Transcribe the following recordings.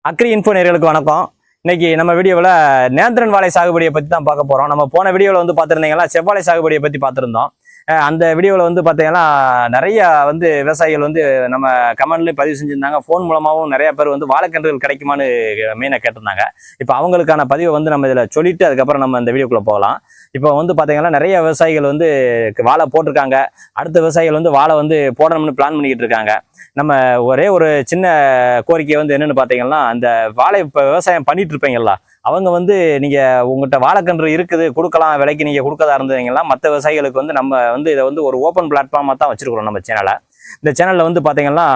Agri info நேயர்களுக்கு வணக்கம். இன்னைக்கு நம்ம வீடியோவில் நேந்திரன் வாழை சாகுபடியை பற்றி தான் பார்க்க போகிறோம். நம்ம போன வீடியோவில் வந்து பார்த்துருந்தீங்கன்னா செவ்வாழை சாகுபடியை பற்றி பார்த்துருந்தோம். அந்த வீடியோவில் வந்து பார்த்தீங்கன்னா நிறைய விவசாயிகள் நம்ம கமெண்ட்லேயும் பதிவு செஞ்சுருந்தாங்க. ஃபோன் மூலமாகவும் நிறைய பேர் வாழைக்கன்றுகள் கிடைக்குமான்னு மெயினாக கேட்டிருந்தாங்க. இப்போ அவங்களுக்கான பதிவை நம்ம இதில் சொல்லிட்டு அதுக்கப்புறம் நம்ம இந்த வீடியோக்குள்ளே போகலாம். இப்போ பார்த்தீங்கன்னா நிறைய விவசாயிகள் வாழை போட்டிருக்காங்க. அடுத்த விவசாயிகள் வாழை போடணும்னு பிளான் பண்ணிக்கிட்டு இருக்காங்க. நம்ம ஒரே ஒரு சின்ன கோரிக்கை என்னன்னு பார்த்தீங்கன்னா, அந்த வாழை இப்போ விவசாயம் பண்ணிட்டு இருப்பீங்களா, அவங்க நீங்க உங்கள்கிட்ட வாழைக்கன்று இருக்குது கொடுக்கலாம், விலைக்கு நீங்க கொடுக்கறதா இருந்தீங்கன்னா மற்ற விவசாயிகளுக்கு நம்ம இதை ஒரு ஓப்பன் பிளாட்ஃபார்மாக தான் வச்சிருக்கிறோம் நம்ம சேனலை. இந்த சேனலில் பார்த்தீங்கன்னா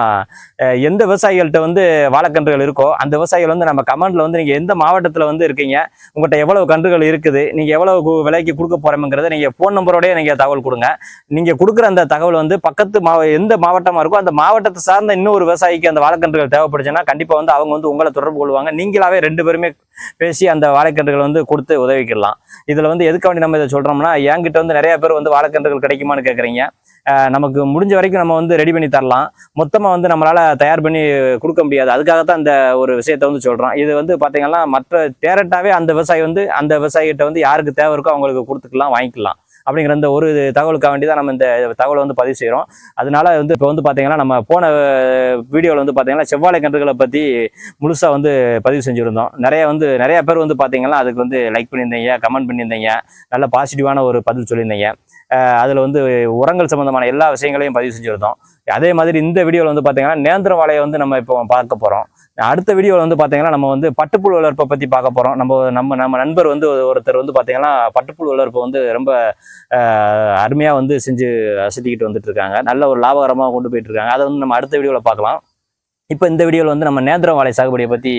எந்த விவசாயிகள்கிட்ட வாழைக்கன்றுகள் இருக்கோ அந்த விவசாயிகள் நம்ம கமெண்ட்ல நீங்கள் எந்த மாவட்டத்தில் இருக்கீங்க, உங்கள்கிட்ட எவ்வளவு கன்றுகள் இருக்குது, நீங்கள் எவ்வளவு விலைக்கு கொடுக்க போகிறோம்ங்கிறத நீங்கள் ஃபோன் நம்பரோடய நீங்கள் தகவல் கொடுங்க. நீங்கள் கொடுக்குற அந்த தகவல் பக்கத்து எந்த மாவட்டமாக இருக்கோ அந்த மாவட்டத்தை சார்ந்த இன்னொரு விவசாயிக்கு அந்த வாழைக்கன்றுகள் தேவைப்படுச்சுன்னா கண்டிப்பாக அவங்க உங்களை தொடர்பு கொள்வாங்க. நீங்களாவே ரெண்டு பேருமே பேசி அந்த வாழைக்கன்றுகள் கொடுத்து உதவிக்கலாம். இதில் எதுக்கு வேண்டி நம்ம இதை சொல்கிறோம்னா, என்கிட்ட நிறைய பேர் வாழைக்கன்றுகள் கிடைக்குமான்னு கேட்குறீங்க. நமக்கு முடிஞ்ச வரைக்கும் நம்ம ரெடி பண்ணி தரலாம். மொத்தமாக நம்மளால் தயார் பண்ணி கொடுக்க முடியாது. அதுக்காகத்தான் இந்த ஒரு விஷயத்தை சொல்கிறோம். இது பார்த்தீங்கன்னா மற்ற டேரக்டாகவே அந்த விவசாயி அந்த விவசாயிகிட்ட யாருக்கு தேவை இருக்கோ அவங்களுக்கு கொடுத்துக்கலாம், வாங்கிக்கலாம் அப்படிங்கிற இந்த ஒரு தகவலுக்காக வேண்டி தான் நம்ம இந்த தகவலை பதிவு செய்கிறோம். அதனால இப்போ பார்த்தீங்கன்னா நம்ம போன வீடியோவில் பார்த்தீங்கன்னா செவ்வாழை கன்றுகளை பற்றி முழுசாக பதிவு செஞ்சுருந்தோம். நிறைய பேர் பார்த்தீங்கன்னா அதுக்கு லைக் பண்ணியிருந்தீங்க, கமெண்ட் பண்ணியிருந்தீங்க, நல்ல பாசிட்டிவான ஒரு பதில் சொல்லியிருந்தீங்க. அதில் உரங்கள் சம்மந்தமான எல்லா விஷயங்களையும் பதிவு செஞ்சுருந்தோம். அதே மாதிரி இந்த வீடியோவில் பார்த்தீங்கன்னா நேந்திர வாழையை நம்ம இப்போ பார்க்க போகிறோம். அடுத்த வீடியோவில் பார்த்தீங்கன்னா நம்ம பட்டுப்புழு வளர்ப்பை பற்றி பார்க்க போகிறோம். நம்ம நண்பர் ஒருத்தர் பார்த்தீங்கன்னா பட்டுப்புழு வளர்ப்பை ரொம்ப அருமையாக செஞ்சு அசத்திக்கிட்டு வந்துட்டு இருக்காங்க. நல்ல ஒரு லாபகரமாக கொண்டு போயிட்டு இருக்காங்க. அதை நம்ம அடுத்த வீடியோவில் பார்க்கலாம். இப்போ இந்த வீடியோவில் நம்ம நேந்திர வாழை சாகுபடியை பற்றி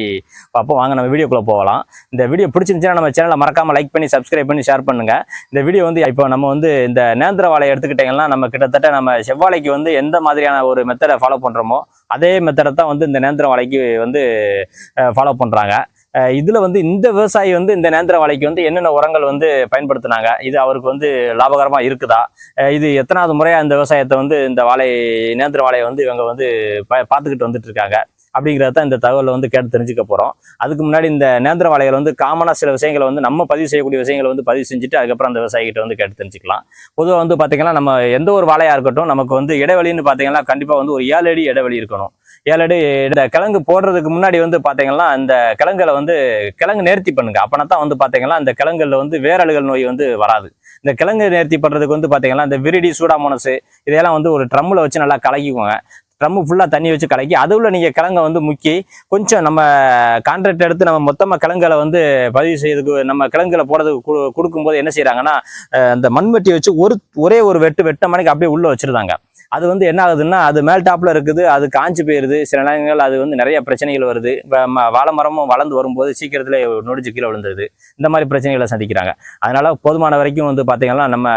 பார்ப்போம். வாங்க நம்ம வீடியோக்குள்ளே போகலாம். இந்த வீடியோ பிடிச்சிருந்துச்சுன்னா நம்ம சேனலை மறக்காமல் லைக் பண்ணி சப்ஸ்கிரைப் பண்ணி ஷேர் பண்ணுங்கள். இந்த வீடியோ இப்போ நம்ம இந்த நேந்திர வாழை எடுத்துக்கிட்டிங்கன்னா நம்ம கிட்டத்தட்ட நம்ம செவ்வாழைக்கு எந்த மாதிரியான ஒரு மெத்தடை ஃபாலோ பண்ணுறோமோ அதே மெத்தடை தான் இந்த நேந்திர வாழைக்கு ஃபாலோ பண்ணுறாங்க. இதில் இந்த விவசாயி இந்த நேந்திர வாழைக்கு என்னென்ன உரங்கள் பயன்படுத்தினாங்க, இது அவருக்கு லாபகரமாக இருக்குதா, இது எத்தனாவது முறையாக இந்த விவசாயத்தை இந்த வாழை நேந்திர வாழையை இவங்க பார்த்துக்கிட்டு வந்துட்டு இருக்காங்க அப்படிங்கிறத இந்த தகவலை கேட்டு தெரிஞ்சுக்க போகிறோம். அதுக்கு முன்னாடி இந்த நேந்திர வாழைகள் காமனாக சில விஷயங்களை நம்ம பதிவு செய்யக்கூடிய விஷயங்களை பதிவு செஞ்சுட்டு அதுக்கப்புறம் அந்த விவசாயிகிட்ட கேட்டு தெரிஞ்சுக்கலாம். பொதுவாக பார்த்தீங்கன்னா நம்ம எந்த ஒரு வாழையாக இருக்கட்டும் நமக்கு இடைவெளின்னு பார்த்தீங்கன்னா கண்டிப்பாக ஒரு 7 அடி இடைவெளி இருக்கணும். 7 அடி இந்த கிழங்கு போடுறதுக்கு முன்னாடி பார்த்தீங்கன்னா இந்த கிழங்குல கிழங்கு நேர்த்தி பண்ணுங்க. அப்பனா தான் பார்த்தீங்கன்னா இந்த கிழங்குல வேரழுகல் நோய் வராது. இந்த கிழங்கு நேர்த்தி பண்றதுக்கு பார்த்தீங்கன்னா இந்த விரிடி, சூடாமோனஸ் இதெல்லாம் ஒரு ட்ரம்மில் வச்சு நல்லா கலக்கிக்குவாங்க. ட்ரம்மு ஃபுல்லாக தண்ணி வச்சு கலக்கி அதுல நீங்கள் கிழங்கை முக்கி கொஞ்சம் நம்ம கான்ட்ராக்ட் எடுத்து நம்ம மொத்தமாக கிழங்குகளை பதிவு செய்யறதுக்கு நம்ம கிழங்குகளை போடுறதுக்கு கொடுக்கும்போது என்ன செய்யறாங்கன்னா அந்த மண்வெட்டி வச்சு ஒரே ஒரு வெட்ட மணிக்கு அப்படியே உள்ள வச்சிருந்தாங்க. அது என்ன ஆகுதுன்னா அது மேல் டாப்ல இருக்குது, அது காஞ்சு போயிருது. சில நேரங்கள் அது நிறைய பிரச்சனைகள் வருது. வாழை மரமும் வளர்ந்து வரும்போது சீக்கிரத்துல நொடிஞ்சு கீழே விழுந்துருது. இந்த மாதிரி பிரச்சனைகளை சந்திக்கிறாங்க. அதனால போதுமான வரைக்கும் பார்த்தீங்கன்னா நம்ம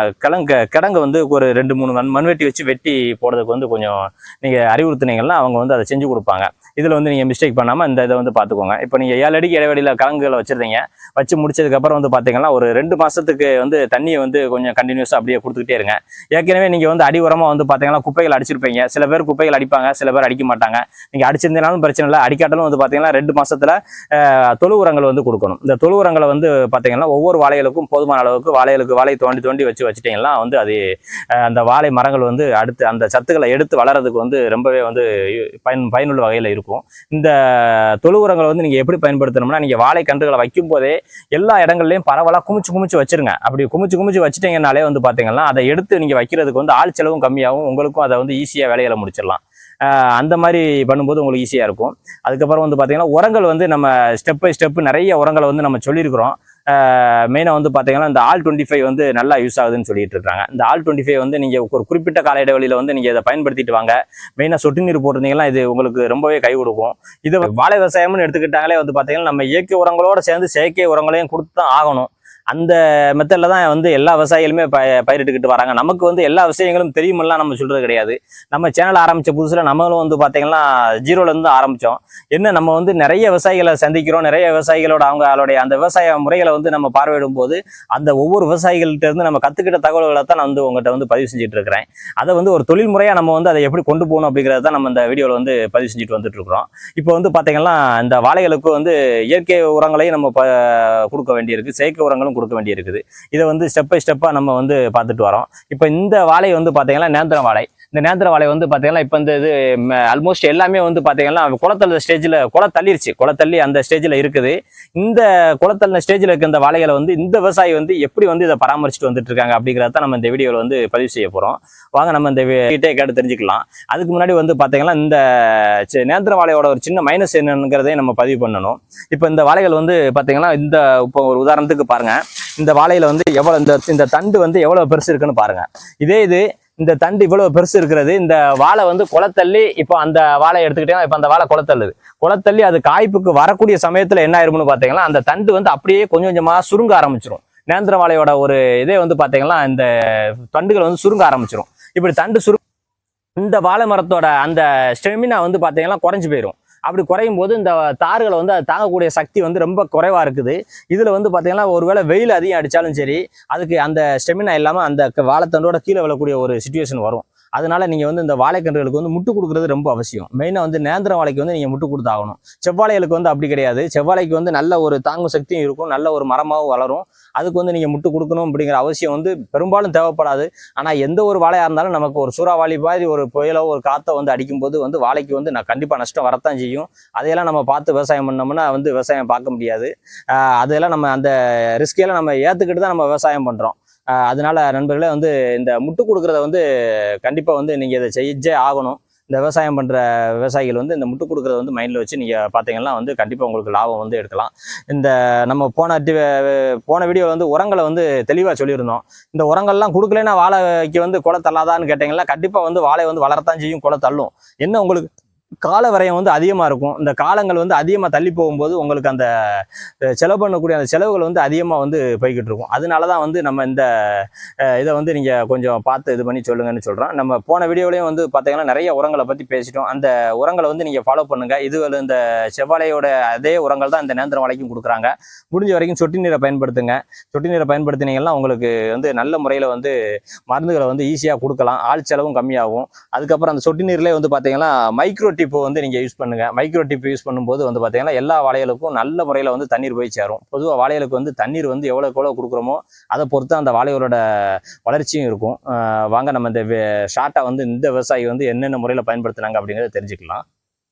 கிழங்கு ஒரு 2-3 மண்வெட்டி வச்சு வெட்டி போடுறதுக்கு கொஞ்சம் நீங்க அறிவுறுத்தினீங்கன்னா அவங்க அதை செஞ்சு கொடுப்பாங்க. இதுல நீங்க மிஸ்டேக் பண்ணாம இந்த இதை பார்த்துக்கோங்க. இப்போ நீங்க 7 அடிக்கு இடைவெளியில கிழங்குகளை வச்சிருந்தீங்க. வச்சு முடிச்சதுக்கு அப்புறம் பார்த்தீங்கன்னா ஒரு 2 மாசத்துக்கு தண்ணியை கொஞ்சம் கண்டினியூஸா அப்படியே கொடுத்துக்கிட்டே இருங்க. ஏற்கனவே நீங்க அடி உரமா பார்த்தீங்கன்னா குப்பைகள் அடிச்சிருப்பீங்க. சில பேர் குப்பைகள் அடிப்பாங்க, சில பேர் அடிக்க மாட்டாங்க. நீங்க அடிச்சிருந்தாலும் பிரச்சனை இல்லை, அடிக்காட்டாலும் பார்த்தீங்கன்னா 2 மாசத்துல தொழு உரங்கள் கொடுக்கணும். இந்த தொழு உரங்களை பார்த்தீங்கன்னா ஒவ்வொரு வாழைகளுக்கும் போதுமான அளவுக்கு வாழை தோண்டி வச்சுட்டீங்கன்னா அது அந்த வாழை மரங்கள் அடுத்து அந்த சத்துக்களை எடுத்து வளர்றதுக்கு ரொம்பவே பயனுள்ள வகையில் இருக்கும். இந்த தொழு உரங்களை நீங்க எப்படி பயன்படுத்தணும்னா, நீங்க வாழை கன்றுகளை வைக்கும் போதே எல்லா இடங்கள்லயும் பரவலா குமிச்சு வச்சிருங்க. அப்படி குமிச்சு வச்சுட்டீங்கன்னாலே பார்த்தீங்கன்னா அதை எடுத்து நீங்க வைக்கிறதுக்கு ஆள் செலவும் கம்மியாகும், உங்களுக்கும் அதை ஈஸியா வேலைகளை முடிச்சிடலாம். அந்த மாதிரி பண்ணும்போது உங்களுக்கு ஈஸியா இருக்கும். அதுக்கப்புறம் பார்த்தீங்கன்னா உரங்கள் நம்ம ஸ்டெப் பை ஸ்டெப் நிறைய உரங்களை நம்ம சொல்லியிருக்கிறோம். மெயினாக பார்த்தீங்கன்னா இந்த ஆல் 25 நல்லா யூஸ் ஆகுதுன்னு சொல்லிட்டு இருக்காங்க. இந்த ஆல் 25 நீங்கள் ஒரு குறிப்பிட்ட கால இடைவெளியில் நீங்கள் இதை பயன்படுத்திட்டு வாங்க. மெயினாக சொட்டு நீர் போட்டிருந்தீங்கன்னா இது உங்களுக்கு ரொம்பவே கை கொடுக்கும். இது வாழை விவசாயம்னு எடுத்துக்கிட்டாங்களே பார்த்தீங்கன்னா நம்ம இயற்கை உரங்களோட சேர்ந்து செயற்கை உரங்களையும் கொடுத்து தான் ஆகணும். அந்த மெத்தடில் தான் வந்து எல்லா விவசாயிகளுமே பயிரிட்டுக்கிட்டு வராங்க. நமக்கு வந்து எல்லா விஷயங்களும் தெரியுமெல்லாம் நம்ம சொல்றது கிடையாது. நம்ம சேனல் ஆரம்பிச்ச புதுசுல நம்மளும் வந்து பார்த்தீங்கன்னா ஜீரோலேருந்து ஆரம்பித்தோம். என்ன நம்ம வந்து நிறைய விவசாயிகளை சந்திக்கிறோம், நிறைய விவசாயிகளோட அவங்களுடைய அந்த விவசாய முறைகளை வந்து நம்ம பார்வையிடும் போது அந்த ஒவ்வொரு விவசாயிகள்கிட்ட இருந்து நம்ம கற்றுக்கிட்ட தகவல்களை தான் நான் வந்து உங்கள்கிட்ட வந்து பதிவு செஞ்சுட்டு இருக்கிறேன். அதை வந்து ஒரு தொழில் முறையாக நம்ம வந்து அதை எப்படி கொண்டு போகணும் அப்படிங்கிறத தான் நம்ம இந்த வீடியோவில் வந்து பதிவு செஞ்சுட்டு வந்துட்டு இருக்கிறோம். இப்போ வந்து பார்த்தீங்கன்னா இந்த வாழைகளுக்கு வந்து இயற்கை உரங்களையும் நம்ம கொடுக்க வேண்டியிருக்கு, செயற்கை உரங்களும் கொடுக்க வேண்டியிருக்குது. இதை வந்து ஸ்டெப் பை ஸ்டெப்பாக நம்ம வந்து பார்த்துட்டு வரோம். இப்போ இந்த வாழை வந்து பார்த்தீங்கன்னா நேந்திர வாழை. இந்த நேந்திர வாழை வந்து பார்த்தீங்கன்னா இப்போ இந்த இது ஆல்மோஸ்ட் எல்லாமே வந்து பார்த்தீங்கன்னா குளத்தள்ள ஸ்டேஜில் குளத்தள்ளி அந்த ஸ்டேஜில் இருக்குது. இந்த குளத்தள்ள ஸ்டேஜில் இருக்க இந்த வாழைகளை வந்து இந்த விவசாயி வந்து எப்படி வந்து இதை பராமரிச்சுட்டு வந்துட்டு இருக்காங்க அப்படிங்கிறத நம்ம இந்த வீடியோவில் வந்து பதிவு செய்ய போகிறோம். வாங்க நம்ம இந்த வீட்டை கேட்டு தெரிஞ்சுக்கலாம். அதுக்கு முன்னாடி வந்து பார்த்தீங்கன்னா இந்த நேந்திர வாழையோட ஒரு சின்ன மைனஸ் என்னங்கிறதையும் நம்ம பதிவு பண்ணணும். இப்போ இந்த வாழைகள் வந்து பார்த்தீங்கன்னா இந்த இப்போ ஒரு உதாரணத்துக்கு பாருங்க, இந்த வாழையில வந்து எவ்வளோ இந்த தண்டு வந்து எவ்வளோ பெருசு இருக்குன்னு பாருங்க. இதே இது இந்த தண்டு இவ்வளவு பெருசு இருக்கிறது. இந்த வாழை வந்து குளத்தள்ளி இப்போ அந்த வாழை எடுத்துக்கிட்டீங்கன்னா இப்போ அந்த வாழை குளத்தள்ளி அது காய்ப்புக்கு வரக்கூடிய சமயத்துல என்ன ஆயிரும்னு பார்த்தீங்கன்னா அந்த தண்டு வந்து அப்படியே கொஞ்சம் கொஞ்சமா சுருங்க ஆரம்பிச்சிடும். நேந்திர வாழையோட ஒரு இதே வந்து பார்த்தீங்கன்னா இந்த தண்டுகள் வந்து சுருங்க ஆரம்பிச்சிடும். இப்படி தண்டு இந்த வாழை மரத்தோட அந்த ஸ்டெமினா வந்து பார்த்தீங்கன்னா குறைஞ்சு போயிடும். அப்படி குறையும் போது இந்த தார்களை வந்து அது தாங்கக்கூடிய சக்தி வந்து ரொம்ப குறைவா இருக்குது. இதுல வந்து பாத்தீங்கன்னா ஒருவேளை வெயில் அதிகம் அடிச்சாலும் சரி அதுக்கு அந்த ஸ்டெமினா இல்லாம அந்த வாழைத்தண்டோட கீழே விழக்கூடிய ஒரு சிச்சுவேஷன் வரும். அதனால நீங்க வந்து இந்த வாழைக்கன்றுகளுக்கு வந்து முட்டு கொடுக்குறது ரொம்ப அவசியம். மெயினா வந்து நேந்திர வாழைக்கு வந்து நீங்க முட்டு கொடுத்தாகணும். செவ்வாழைகளுக்கு வந்து அப்படி கிடையாது. செவ்வாழைக்கு வந்து நல்ல ஒரு தாங்கும் சக்தியும் இருக்கும், நல்ல ஒரு மரமாகவும் வளரும். அதுக்கு வந்து நீங்க முட்டு கொடுக்கணும் அப்படிங்கிற அவசியம் வந்து பெரும்பாலும் தேவைப்படாது. ஆனா எந்த ஒரு வாழையா இருந்தாலும் நமக்கு ஒரு சூறாவளி மாதிரி ஒரு புயலோ ஒரு காத்தோ வந்து அடிக்கும்போது வந்து வாழைக்கு வந்து கண்டிப்பா நஷ்டம் வரத்தான் செய்யும். அதையெல்லாம் நம்ம பார்த்து விவசாயம் பண்ணோம்னா வந்து விவசாயம் பார்க்க முடியாது. அதெல்லாம் நம்ம அந்த ரிஸ்கையெல்லாம் நம்ம ஏத்துக்கிட்டு தான் நம்ம விவசாயம் பண்றோம். அதனால நண்பர்களே வந்து இந்த முட்டு கொடுக்குறத வந்து கண்டிப்பா வந்து நீங்க இதை செஞ்சே ஆகணும். இந்த விவசாயம் பண்ற விவசாயிகள் வந்து இந்த முட்டு கொடுக்குறத வந்து மைண்ட்ல வச்சு நீங்க பாத்தீங்கன்னா வந்து கண்டிப்பா உங்களுக்கு லாபம் வந்து எடுக்கலாம். இந்த நம்ம போன வீடியோ வந்து உரங்களை வந்து தெளிவா சொல்லியிருந்தோம். இந்த உரங்கள்லாம் கொடுக்கலன்னா வாழைக்கு வந்து குலை தள்ளாதான்னு கேட்டீங்கன்னா கண்டிப்பா வந்து வாழை வந்து வளரத்தான் செய்யும், குலை தள்ளும். என்ன உங்களுக்கு கால விரயம் வந்து அதிகமாக இருக்கும். இந்த காலங்கள் வந்து அதிகமாக தள்ளி போகும்போது உங்களுக்கு அந்த செலவு பண்ணக்கூடிய அந்த செலவுகள் வந்து அதிகமாக வந்து போய்கிட்டு இருக்கும். அதனால தான் வந்து நம்ம இந்த இதை வந்து நீங்கள் கொஞ்சம் பார்த்து இது பண்ணி சொல்லுங்கன்னு சொல்கிறோம். நம்ம போன வீடியோலையும் வந்து பார்த்தீங்கன்னா நிறைய உரங்களை பற்றி பேசிட்டோம். அந்த உரங்களை வந்து நீங்கள் ஃபாலோ பண்ணுங்கள். இது இந்த செவ்வாழையோட அதே உரங்கள் தான் இந்த நேந்திர வாழைக்கும் கொடுக்குறாங்க. முடிஞ்ச வரைக்கும் சொட்டு நீரை பயன்படுத்துங்க. சொட்டு நீரை பயன்படுத்தினீங்கன்னா உங்களுக்கு வந்து நல்ல முறையில் வந்து மருந்துகளை வந்து ஈஸியாக கொடுக்கலாம். ஆள் செலவும் கம்மியாகும். அதுக்கப்புறம் அந்த சொட்டு நீர்லேயே வந்து பார்த்தீங்கன்னா மைக்ரோ டிப் வந்து நீங்க யூஸ் பண்ணுங்க. மைக்ரோ டிப் யூஸ் பண்ணும்போது வந்து பாத்தீங்கன்னா எல்லா வாழைகளுக்கும் நல்ல முறையில வந்து தண்ணீர் போய் சேரும். பொதுவாக வாழைகளுக்கு வந்து தண்ணீர் வந்து எவ்வளவு கொடுக்குறோமோ அதை பொறுத்து அந்த வாழைகளோட வளர்ச்சியும் இருக்கும். வாங்க நம்ம இந்த ஷார்ட்டா வந்து இந்த விவசாயி வந்து என்னென்ன முறையில பயன்படுத்தினாங்க அப்படிங்கறத தெரிஞ்சுக்கலாம்.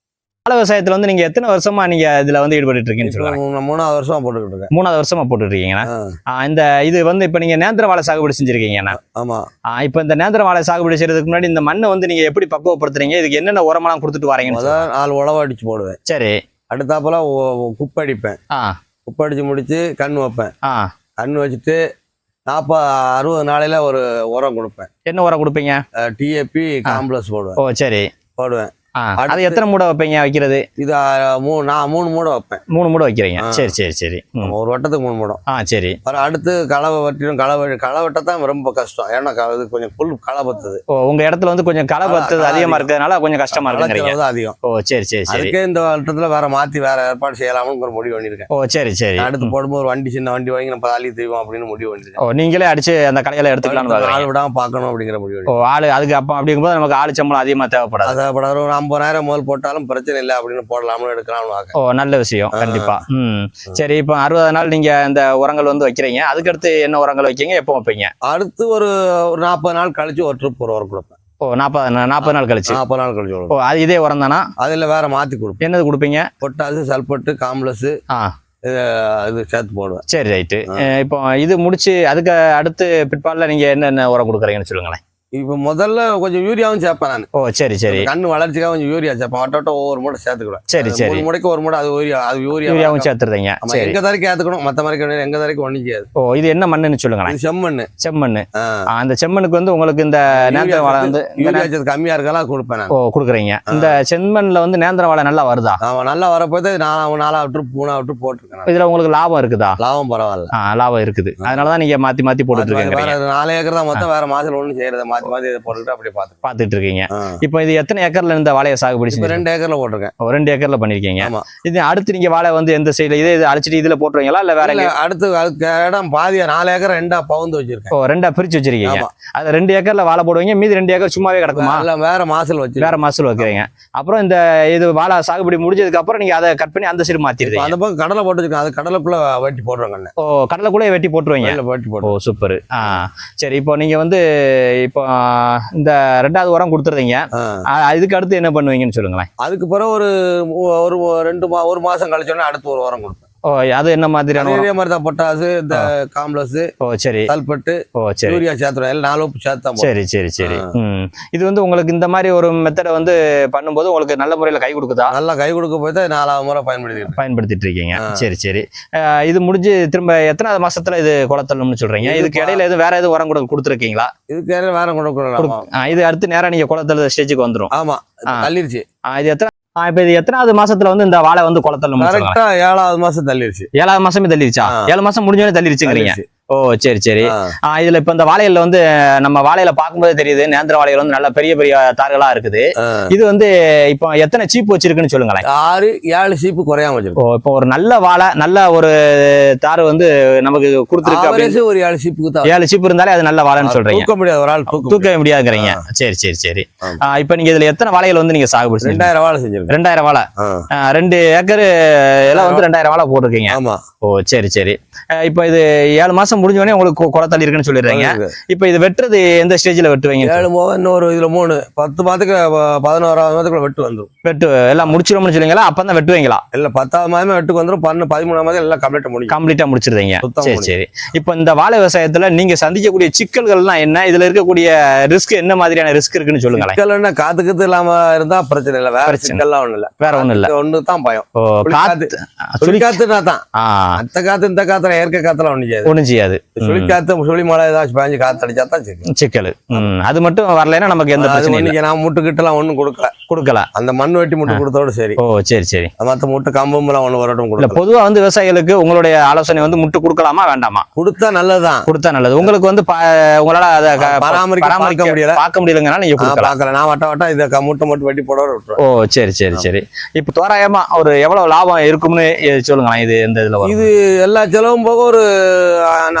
வாழை விவசாயத்துல வந்து நீங்க எத்தனை வருஷமா நீங்க இதுல வந்து ஈடுபட்டு இருக்கீங்கன்னு சொல்லுவாங்க? 3வது வருஷமா போட்டுக்கிட்டு இருக்கேன். 3வது வருஷமா போட்டுட்டு இருக்கீங்கன்னா இந்த இது வந்து இப்ப நீங்க நேந்திர வாழை சாகுபடி செஞ்சிருக்கீங்கன்னா? ஆமா. இப்ப இந்த நேந்திர வாழை சாகுபடி செய்யறதுக்கு முன்னாடி இந்த மண்ணை வந்து நீங்க எப்படி பக்குவப்படுத்துறீங்க? இதுக்கு என்னென்ன உரமெல்லாம் கொடுத்துட்டு வரீங்க? 4 உழவு அடிச்சு போடுவேன். சரி. அடுத்தாப்புல குப்பை அடிப்பேன். குப்பை அடிச்சு முடிச்சு கண் வைப்பேன். கண் வச்சுட்டு 40-60 நாளையில ஒரு உரம் கொடுப்பேன். என்ன உரம் கொடுப்பீங்க? டிஏபி காம்ப்ளெக்ஸ் போடுவேன். ஓ சரி. போடுவேன். அது எத்தனை மூடை வைப்பீங்க வைக்கிறது? இது நான் 3 மூடை வைப்பேன். 3 மூடை வைக்கிறீங்க. சரி சரி சரி. ஒரு வட்டத்துக்கு 3 மூடம். சரி. அடுத்து களை வெட்டிடும். களை வெட்டத்தான் ரொம்ப கஷ்டம். ஏன்னா இது கொஞ்சம் புல் களை பத்துது. ஓ உங்க இடத்துல வந்து கொஞ்சம் களை பத்துது அதிகமா இருக்கிறதுனால கொஞ்சம் கஷ்டமா இருக்கு. அதிகம். ஓ சரி சரி சரி. அதுக்கே இந்த வட்டத்துல வேற மாத்தி வேற ஏற்பாடு செய்யலாம்னு ஒரு முடிவு பண்ணிருக்கேன். ஓ சரி சரி. அடுத்து போடும்போது ஒரு சின்ன வண்டி வாங்கி நம்ம தாலி தீவோம் அப்படின்னு முடிவு பண்ணிருக்கேன். ஓ நீங்களே அடிச்சு அந்த களைகளை எடுத்துக்கலாம். ஆள் விடாம பாக்கணும் அப்படிங்கிற முடிவு. ஓ ஆளு அதுக்கு அப்ப அப்படிங்கும்போது நமக்கு ஆளு சம்பளம் அதிகமா தேவைப்படாது. ஒரு 50,000 முதல் போட்டாலும் பிரச்சனை இல்லை அப்படின்னு போடலாம்னு எடுக்கலாம்னு. ஓ நல்ல விஷயம். கண்டிப்பா. சரி. இப்போ 60 நாள் நீங்க இந்த உரங்கள் வந்து வைக்கிறீங்க. அதுக்கடுத்து என்ன உரங்கள் வைக்கீங்க, எப்போ வைப்பீங்க? அடுத்து ஒரு 40 நாள் கழிச்சு ஒரு ட்ரிப் ஒரு உரம் கொடுப்பேன். ஓ 40 நாள் கழிச்சு. 40 நாள் கழிச்சு. ஓ அது இதே உரம் தானா? அதுல வேற மாத்தி கொடுப்பேன். என்னது கொடுப்பீங்க? பொட்டாசு, சல்பட்டு, காம்ப்ளெக்ஸ் இது சேர்த்து போடுவேன். சரி ரைட்டு. இப்போ இது முடிச்சு அதுக்கு அடுத்து பிற்பாடுல நீங்க என்னென்ன உரம் கொடுக்குறீங்கன்னு சொல்லுங்களேன். இப்போ முதல்ல கொஞ்சம் யூரியாவும் சேர்ப்பேன் நான். ஓ சரி சரி. கண்ணு வளர்ச்சிக்காக கொஞ்சம் யூரியா சேர்ப்பேன். வட்ட ஒவ்வொரு மூட்டை சேர்த்துக்குவேன். சரி சரி. ஒரு மூடைக்கு ஒரு மூட்டை அது யூரியாவும் சேர்த்துறீங்க. சரி. எங்க தரைக்கு ஏத்துக்கணும், மத்த மாதிரி எங்க தரைக்கு ஒண்ணு செய்யாது. ஓ இது என்ன மண்ணுன்னு சொல்லுங்களேன். இது செம்மண்ணு. செம்மண்ணு. அந்த செம்மண்ணுக்கு வந்து உங்களுக்கு இந்த நேந்திர வாழை வந்து யூரியா சேர்த்து கம்மியா இருக்கலாம் கொடுப்பேன் நான். ஓ கொடுக்குறீங்க. இந்த செம்மண்ல வந்து நேந்திர வாழை நல்லா வருதா? நல்லா வரப்போது 4வது ட்ரிப் 3வது ட்ரிப் போட்டுருக்கேன். இதுல உங்களுக்கு லாபம் இருக்குதா? லாபம் பரவாயில்ல. லாபம் இருக்குது. அதனாலதான் நீங்க மாத்தி மாத்தி போட்டுட்டு இருக்கீங்க. 4 ஏக்கர் தான் மொத்தம். வேற மாசம் ஒண்ணு செய்யறது மாத்தி மாத்தி இதை போட்டுட்டு அப்படி பாத்துட்டு இருக்கீங்க. இப்போ இது எத்தனை ஏக்கர்ல இந்த வாழையை சாகுபடி செஞ்சீங்க? 2 ஏக்கர்ல போட்டிருக்கேன். 2 ஏக்கர்ல பண்ணிருக்கீங்க. இது அடுத்து நீங்க வாழை வந்து எந்த சைடுல இது அழிச்சிட்டு இதுல போட்டுருவீங்களா இல்ல வேற? அடுத்து இடம் பாதியா 4 ஏக்கர் 2 பவுந்து வச்சிருக்கேன். ஓ 2 பிரிச்சு வச்சிருக்கீங்க. அது 2 ஏக்கர்ல வாழை போடுவீங்க, மீதி 2 ஏக்கர் சும்மாவே கிடக்குமா? இல்ல வேற மாசல் வச்சு வேற மாசல் வைக்கிறீங்க. அப்புறம் இந்த இது வாழை சாகுபடி முடிஞ்சதுக்கு அப்புறம் நீங்க அதை கட் பண்ணி அந்த சைடு மாத்திடுவீங்க. அந்த பக்கம் கடலை போட்டுருக்கேன். அது கடலைக்குள்ள வெட்டி போடுறாங்க. ஓ கடலைக்குள்ளே வெட்டி போட்டுருவீங்க. வெட்டி போட்டு. ஓ சூப்பர். சரி. இப்போ நீங்க வந்து இப்போ இந்த 2வது உரம் கொடுத்துருந்தீங்க. இதுக்கு அடுத்து என்ன பண்ணுவீங்கன்னு சொல்லுங்களேன். அதுக்கு பிறகு ஒரு மாசம் கழிச்சோன்னா அடுத்து ஒரு உரம் கொடுப்பேன். ஓ அது என்ன மாதிரியான? இதே மாதிரி தான் பொட்டாசு, இந்த காம்ப்ளெக்ஸ், ஓ சரி, சல்பேட், ஓ சரி, யூரியா சேர்த்துறோம். எல்லாம் 4 உப்பு சேர்த்தா. சரி சரி சரி. இது வந்து உங்களுக்கு இந்த மாதிரி ஒரு மெத்தடை வந்து பண்ணும்போது உங்களுக்கு நல்ல முறையில் கை கொடுக்குதா? நல்லா கை கொடுக்க போய் தான் 4வது முறை பயன்படுத்திட்டு இருக்கீங்க. சரி சரி. இது முடிஞ்சு திரும்ப எத்தனாவது மாசத்துல இது குளத்தள்ளணும்னு சொல்றீங்க? இதுக்கு இடையில எதுவும் வேற எதுவும் உரம் கூட கொடுத்துருக்கீங்களா? இதுக்கு இடையில வேற கொடுக்கலாம். இது அடுத்து நேரம் நீங்க குளத்தள்ள ஸ்டேஜுக்கு வந்துடும். ஆமா தள்ளிருச்சு. இது எத்தனை இப்ப இது எத்தனாவது மாசத்துல வந்து இந்த வாழை வந்து குளத்தள்ள? கரெக்டா 7வது மாசம் தள்ளிருச்சு. 7வது மாசமே தள்ளிருச்சா? 7 மாசம் முடிஞ்சோடனே தள்ளிருச்சுங்கிறீங்க. ஓ சரி சரி. இதுல இப்ப இந்த வாழையில வந்து நம்ம வாழையில பார்க்கும்போது தெரியுது நேந்திர வாழைகள் வந்து நல்ல பெரிய பெரிய தார்களா இருக்குது. இது வந்து இப்போ எத்தனை சீப்பு வச்சிருக்குன்னு சொல்லுங்களேன். 6-7 சீப்பு குறையாம வச்சிருக்கு. இப்போ ஒரு நல்ல வாழை நல்ல ஒரு தாறு வந்து நமக்கு கொடுத்துருக்கு. ஒரு 7 சீப்புக்கு தான். 7 சீப்பு இருந்தாலே அது நல்ல வாழைன்னு சொல்றீங்க. தூக்க முடியாது, ஒரு ஆள் தூக்க முடியாதுங்கிறீங்க. சரி சரி சரி. இப்ப நீங்க இதுல எத்தனை வாழைகள் வந்து நீங்க சாகுபடி? 2000 வாழை செஞ்சிருக்கீங்க. 2000 வாழை. 2 ஏக்கர் எல்லாம் வந்து 2000 வாழை போட்டிருக்கீங்க. ஆமா. ஓ சரி சரி. இப்போ இது 7 மாசம் முடிஞ்ச உடனே உங்களுக்கு குளத்தள்ளி இருக்குன்னு சொல்லிடுறீங்க. இப்போ இது வெட்டுறது எந்த ஸ்டேஜ்ல வெட்டுவீங்க? 7 இன்னொரு இதுல 3 10 மாதத்துக்கு 11வது மாதத்துக்குள்ள வெட்டு வந்துடும். வெட்டு எல்லாம் முடிச்சிடும்னு சொல்லுவீங்களா? அப்பதான் வெட்டுவீங்களா? இல்ல 10வது மாதமே வெட்டுக்கு வந்துடும். 13 மாதம் எல்லாம் கம்ப்ளீட்டா முடிச்சிருந்தீங்க. சரி சரி. இப்போ இந்த வாழை விவசாயத்துல நீங்க சந்திக்கக்கூடிய சிக்கல்கள்லாம் என்ன? இதுல இருக்கக்கூடிய ரிஸ்க் என்ன மாதிரியான ரிஸ்க் இருக்குன்னு சொல்லுங்களேன். சிக்கல் என்ன, காத்துக்கு இல்லாம இருந்தா பிரச்சனை இல்ல. வேற சிக்கல்லாம் ஒண்ணு இல்ல. வேற ஒண்ணும் இல்ல. ஒண்ணு தான் பயம். சுழிக்காத்துனா தான். அந்த காத்து இந்த காத்துல இயற்கை காத்துல ஒண்ணும் செய்யாது. சுழிக்காத்து சுழி மழை ஏதாச்சும் பேஞ்சு காத்து அடிச்சா தான் சிக்கல். அது மட்டும் வரலைன்னா நமக்கு எந்த பிரச்சனையும் இல்லை. நான் முட்டுக்கிட்டு எல்லாம் ஒண்ணும் கொடுக்கல. அந்த மண் வெட்டி முட்டு கொடுத்தோட சரி. ஓ சரி சரி. மத்த முட்டு கம்பம் எல்லாம் ஒண்ணு வரட்டும் கொடுக்கல. பொதுவா வந்து விவசாயிகளுக்கு உங்களுடைய ஆலோசனை வந்து முட்டு கொடுக்கலாமா வேண்டாமா? கொடுத்தா நல்லதுதான். கொடுத்தா நல்லது. உங்களுக்கு வந்து உங்களால அதை பராமரிக்க முடியல, பார்க்க முடியலங்கனால நீங்க கொடுக்கல. நான் வட்ட இதை முட்டை மட்டும் வெட்டி போட விட்டுருவேன். ஓ சரி சரி சரி. இப்ப தோராயமா ஒரு எவ்வளவு லாபம் இருக்கும்னு சொல்லுங்களேன். இது இந்த இதுல இது எல்லா செலவும் போக ஒரு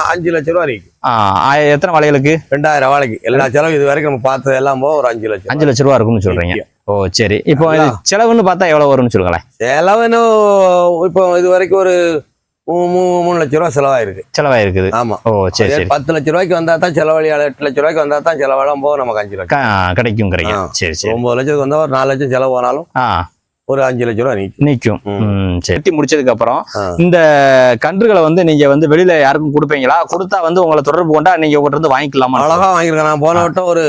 5 லட்சம் ரூபாய் இருக்கு. எத்தனை வாழைகளுக்கு? 2000 வாழைக்கு. எல்லா செலவும் இது வரைக்கும் நம்ம பார்த்தது எல்லாம் போக ஒரு 5 லட்சம் ரூபாய் இருக்கும்னு சொல்றீங்க. ஓ சரி. இப்போ செலவுன்னு பார்த்தா எவ்வளவு வரும்னு சொல்லுங்களேன். செலவுன்னு இப்போ இது வரைக்கும் ஒரு 3 லட்சம் ரூபாய் செலவாயிருக்கு. ஆமா. ஓ சரி சரி. 10 லட்சம் ரூபாய்க்கு வந்தா தான் செலவழி, 8 லட்சம் ரூபாய்க்கு வந்தா தான் செலவெல்லாம் போக நமக்கு 5 லட்சம் கிடைக்கும். சரி சரி. 9 லட்சத்துக்கு வந்தா ஒரு 4 லட்சம் செலவு போனாலும் ஒரு 5 லட்சம் ரூபாய் நிக்கும். சரி. முடிச்சதுக்கு அப்புறம் இந்த கன்றுகளை வந்து நீங்க வந்து வெளியில யாருக்கும் கொடுப்பீங்களா? கொடுத்தா வந்து உங்களை தொடர்பு கொண்டா நீங்க உங்கள்கிட்ட இருந்து வாங்கிக்கலாமா? அழகா வாங்கிருக்கேன். நான் போன வட்டம் ஒரு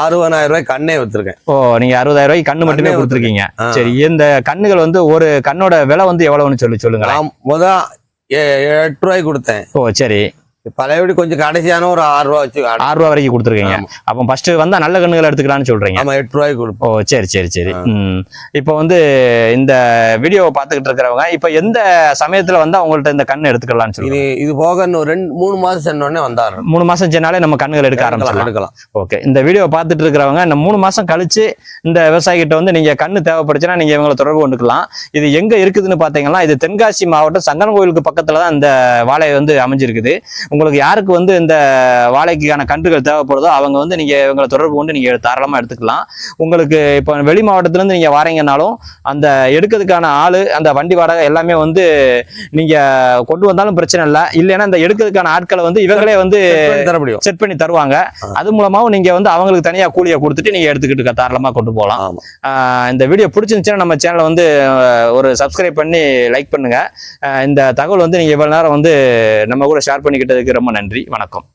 60,000 ரூபாய் கண்ணே வித்துருக்கேன். ஓ நீங்க 60,000 ரூபாய்க்கு கண்ணு மட்டுமே கொடுத்துருக்கீங்க. சரி. இந்த கண்ணுகள் வந்து ஒரு கண்ணோட விலை வந்து எவ்வளவுன்னு சொல்லுங்க. முதல் 8 ரூபாய்க்கு கொடுத்தேன். ஓ சரி. பழையபடி கொஞ்சம் கடைசியான ஒரு 6 ரூபா வச்சு 6 ரூபா வரைக்கும் கொடுத்துருக்கீங்க. அப்போ ஃபர்ஸ்ட் வந்தா நல்ல கண்ணுகள் எடுத்துக்கலாம்னு சொல்றீங்க. ஆமா 8 ரூபாய்க்கு கொடுப்போம். ஓ சரி சரி சரி. இப்போ வந்து இந்த வீடியோவை பார்த்துக்கிட்டு இருக்கிறவங்க இப்போ எந்த சமயத்துல வந்தா உங்கள்ட்ட இந்த கண்ணு எடுத்துக்கலாம்னு சொல்லி இது போக இன்னும் 3 மாசம் சென்னோடனே வந்தாரு. 3 மாசம் சென்னாலே நம்ம கண்ணுகள் எடுக்க ஆரம்பிச்சிடலாம். ஓகே. இந்த வீடியோ பார்த்துட்டு இருக்கிறவங்க இந்த 3 மாசம் கழிச்சு இந்த விவசாயிகிட்ட வந்து நீங்க கண்ணு தேவைப்படுச்சுன்னா நீங்க இவங்களை தொடர்பு கொண்டுக்கலாம். இது எங்க இருக்குதுன்னு பாத்தீங்கன்னா இது தென்காசி மாவட்டம் சங்கரன் கோயிலுக்கு பக்கத்துல தான் இந்த வாழை வந்து அமைஞ்சிருக்குது. உங்களுக்கு யாருக்கு வந்து இந்த வாழைக்கான கன்றுகள் தேவைப்படுதோ அவங்க வந்து நீங்க இவங்களை தொடர்பு கொண்டு நீங்க தாராளமா எடுத்துக்கலாம். உங்களுக்கு இப்போ வெளி மாவட்டத்துல இருந்து நீங்க வாரீங்கன்னாலும் அந்த எடுக்கிறதுக்கான ஆளு, அந்த வண்டி வாடகை எல்லாமே வந்து நீங்க கொண்டு வந்தாலும் பிரச்சனை இல்லை. இல்லைன்னா இந்த எடுக்கிறதுக்கான ஆட்களை வந்து இவங்களே வந்து செட் பண்ணி தருவாங்க. அது மூலமாவும் நீங்க வந்து அவங்களுக்கு தனியா கூலியை கொடுத்துட்டு நீங்க எடுத்துக்கிட்டு தாராளமா கொண்டு போகலாம். இந்த வீடியோ பிடிச்சிருந்துச்சுன்னா நம்ம சேனலை வந்து ஒரு சப்ஸ்கிரைப் பண்ணி லைக் பண்ணுங்க. இந்த தகவல் வந்து நீங்க இவ்வளவு நேரம் வந்து நம்ம கூட ஷேர் பண்ணிக்கிட்டதுக்கு ரொம்ப நன்றி. வணக்கம்.